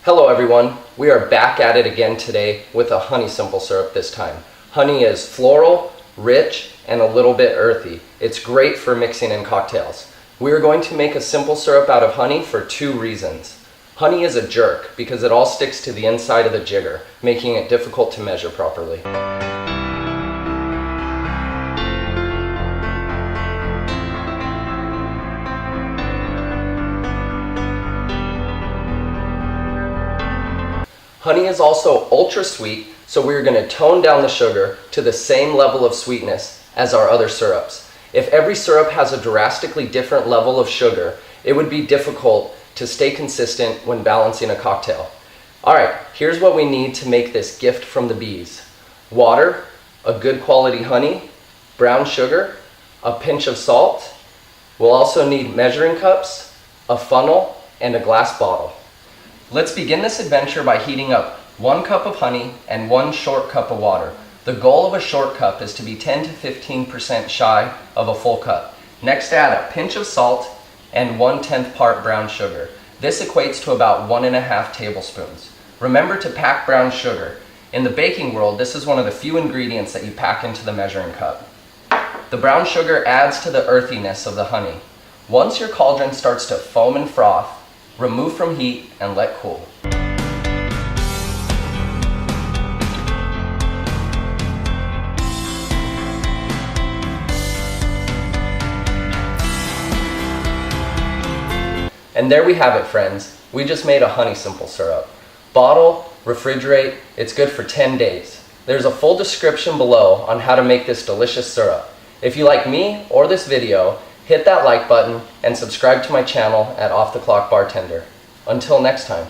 Hello everyone, we are back at it again today with a honey simple syrup this time. Honey is floral, rich, and a little bit earthy. It's great for mixing in cocktails. We are going to make a simple syrup out of honey for two reasons. Honey is a jerk because it all sticks to the inside of the jigger, making it difficult to measure properly. Honey is also ultra sweet, so we're going to tone down the sugar to the same level of sweetness as our other syrups. If every syrup has a drastically different level of sugar, it would be difficult to stay consistent when balancing a cocktail. Alright, here's what we need to make this gift from the bees. Water, a good quality honey, brown sugar, a pinch of salt. We'll also need measuring cups, a funnel, and a glass bottle. Let's begin this adventure by heating up 1 cup of honey and 1 short cup of water. The goal of a short cup is to be 10 to 15% shy of a full cup. Next, add a pinch of salt and 1/10 part brown sugar. This equates to about 1.5 tablespoons. Remember to pack brown sugar. In the baking world, this is one of the few ingredients that you pack into the measuring cup. The brown sugar adds to the earthiness of the honey. Once your cauldron starts to foam and froth, remove from heat and let cool. And there we have it, friends. We just made a honey simple syrup. Bottle, refrigerate, it's good for 10 days. There's a full description below on how to make this delicious syrup. If you like me or this video, hit that like button and subscribe to my channel at Off the Clock Bartender. Until next time.